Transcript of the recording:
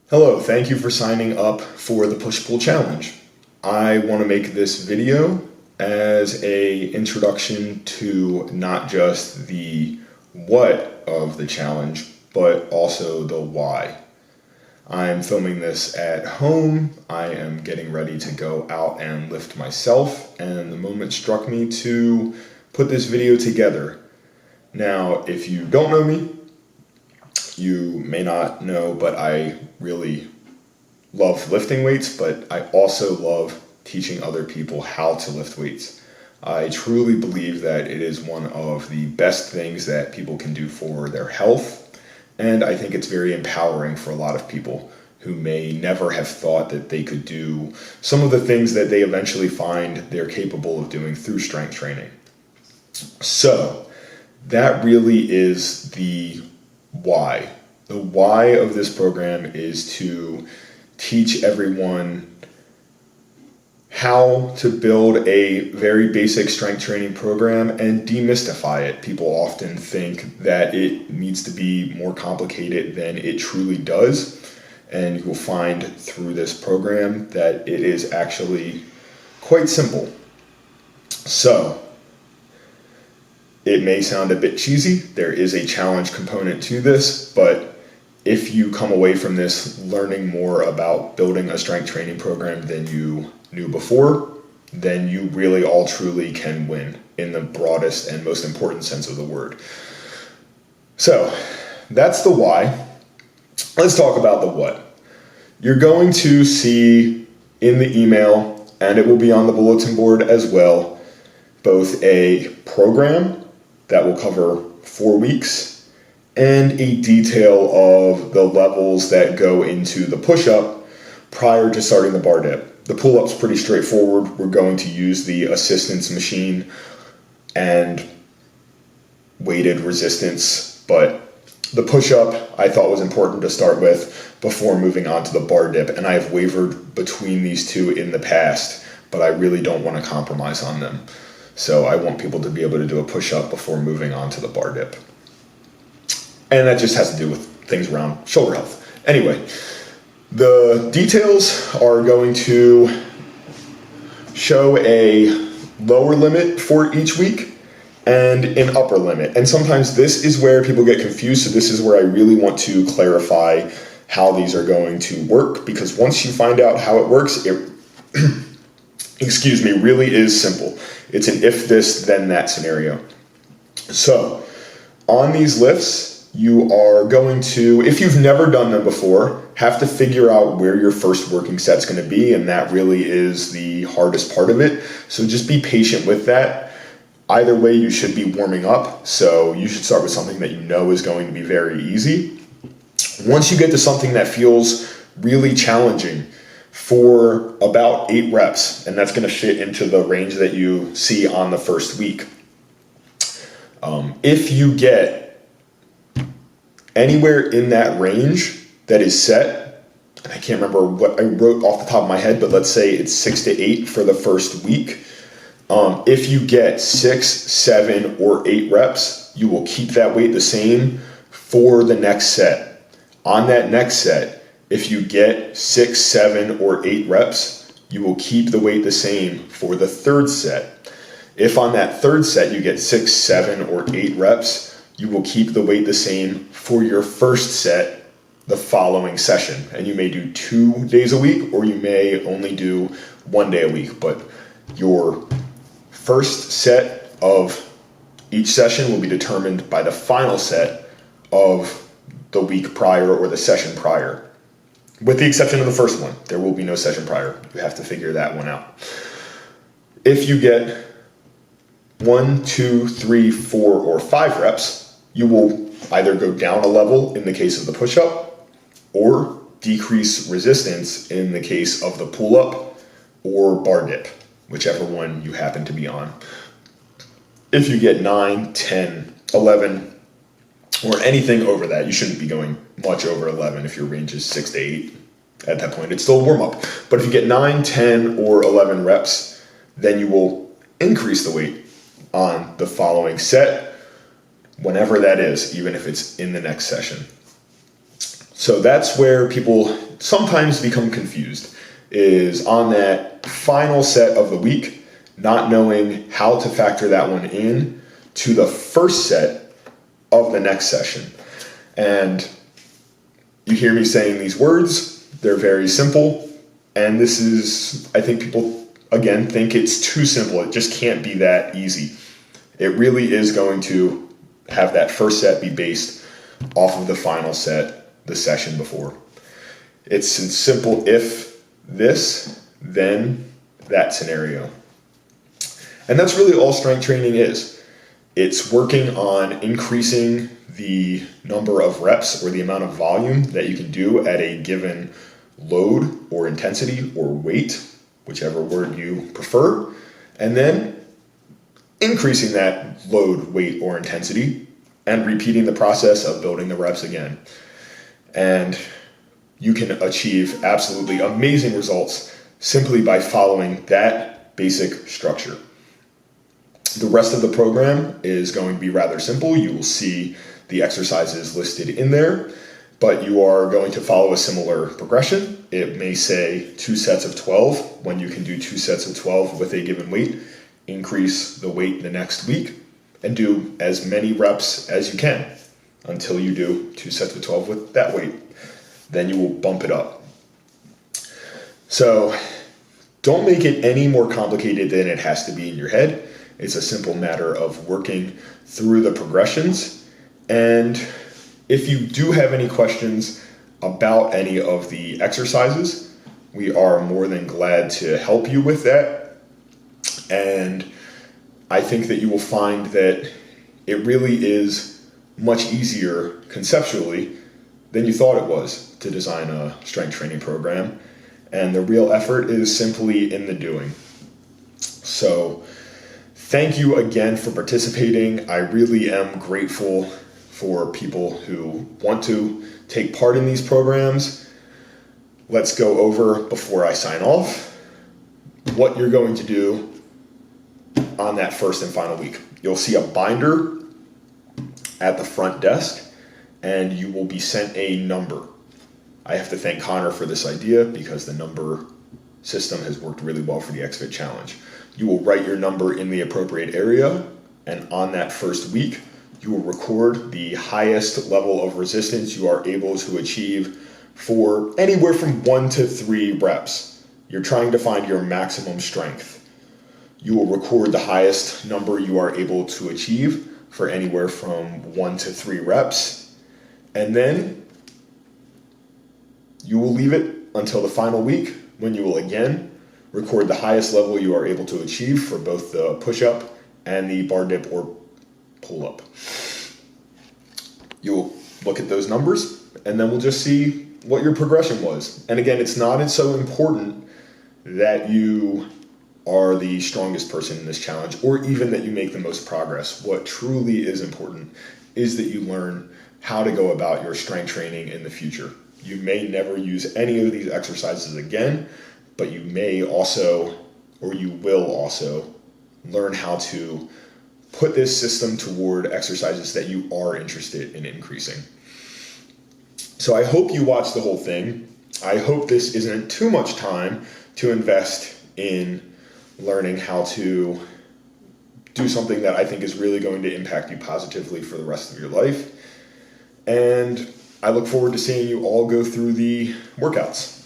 Hello, thank you for signing up for the Push-Pull Challenge. I want to make this video as an introduction to not just the what of the challenge, but also the why. I'm filming this at home. I am getting ready to go out and lift myself, and the moment struck me to put this video together. Now, if you don't know me, you may not know, but I really love lifting weights, but I also love teaching other people how to lift weights. I truly believe that it is one of the best things that people can do for their health, and I think it's very empowering for a lot of people who may never have thought that they could do some of the things that they eventually find they're capable of doing through strength training. So that really is the why. The why of this program is to teach everyone how to build a very basic strength training program and demystify it. People often think that it needs to be more complicated than it truly does, and you will find through this program that it is actually quite simple. So, it may sound a bit cheesy. There is a challenge component to this, but if you come away from this learning more about building a strength training program than you knew before, then you really all truly can win in the broadest and most important sense of the word. So that's the why. Let's talk about the what. You're going to see in the email, and it will be on the bulletin board as well, both a program that will cover 4 weeks and a detail of the levels that go into the push-up prior to starting the bar dip. The pull-up's pretty straightforward. We're going to use the assistance machine and weighted resistance, but the push-up I thought was important to start with before moving on to the bar dip, and I have wavered between these two in the past, but I really don't want to compromise on them. So I want people to be able to do a push-up before moving on to the bar dip. And that just has to do with things around shoulder health. Anyway, the details are going to show a lower limit for each week and an upper limit. And sometimes this is where people get confused, so this is where I really want to clarify how these are going to work, because once you find out how it works, it really is simple. It's an if this, then that scenario. So on these lifts, you are going to, if you've never done them before, have to figure out where your first working set's going to be, and that really is the hardest part of it. So just be patient with that. Either way, you should be warming up, so you should start with something that you know is going to be very easy. Once you get to something that feels really challenging, for about 8 reps, and that's going to fit into the range that you see on the first week. If you get anywhere in that range that is set, and I can't remember what I wrote off the top of my head, but let's say it's 6 to 8 for the first week. If you get 6, 7, or 8 reps, you will keep that weight the same for the next set. On that next set, if you get 6, 7, or 8 reps, you will keep the weight the same for the third set. If on that third set you get 6, 7, or 8 reps, you will keep the weight the same for your first set the following session. And you may do 2 days a week, or you may only do 1 day a week. But your first set of each session will be determined by the final set of the week prior or the session prior. With the exception of the first one, there will be no session prior. You have to figure that one out. If you get 1, 2, 3, 4, or 5 reps, you will either go down a level in the case of the push-up, or decrease resistance in the case of the pull-up or bar dip, whichever one you happen to be on. If you get 9, 10, 11, or anything over that, you shouldn't be going much over 11 if your range is 6 to 8. At that point, it's still a warm-up. But if you get 9, 10, or 11 reps, then you will increase the weight on the following set, whenever that is, even if it's in the next session. So that's where people sometimes become confused, is on that final set of the week, not knowing how to factor that one in to the first set of the next session. And you hear me saying these words, they're very simple. And this is, I think people, again, think it's too simple. It just can't be that easy. It really is going to have that first set be based off of the final set, the session before. It's a simple if this, then that scenario. And that's really all strength training is. It's working on increasing the number of reps or the amount of volume that you can do at a given load or intensity or weight, whichever word you prefer, and then increasing that load, weight, or intensity and repeating the process of building the reps again. And you can achieve absolutely amazing results simply by following that basic structure. The rest of the program is going to be rather simple. You will see the exercises listed in there, but you are going to follow a similar progression. It may say 2 sets of 12 when you can do 2 sets of 12 with a given weight. Increase the weight the next week and do as many reps as you can until you do 2 sets of 12 with that weight. Then you will bump it up. So don't make it any more complicated than it has to be in your head. It's a simple matter of working through the progressions. And if you do have any questions about any of the exercises, we are more than glad to help you with that. And I think that you will find that it really is much easier conceptually than you thought it was to design a strength training program. And the real effort is simply in the doing. So thank you again for participating. I really am grateful for people who want to take part in these programs. Let's go over, before I sign off, what you're going to do on that first and final week. You'll see a binder at the front desk, and you will be sent a number. I have to thank Connor for this idea because the number system has worked really well for the XFIT Challenge. You will write your number in the appropriate area, and on that first week, you will record the highest level of resistance you are able to achieve for anywhere from 1 to 3 reps. You're trying to find your maximum strength. You will record the highest number you are able to achieve for anywhere from 1 to 3 reps, and then you will leave it until the final week when you will again record the highest level you are able to achieve for both the push-up and the bar dip or pull-up. You'll look at those numbers, and then we'll just see what your progression was. And again, it's not so important that you are the strongest person in this challenge or even that you make the most progress. What truly is important is that you learn how to go about your strength training in the future. You may never use any of these exercises again, but you may also, or you will also, learn how to put this system toward exercises that you are interested in increasing. So I hope you watch the whole thing. I hope this isn't too much time to invest in learning how to do something that I think is really going to impact you positively for the rest of your life. And I look forward to seeing you all go through the workouts.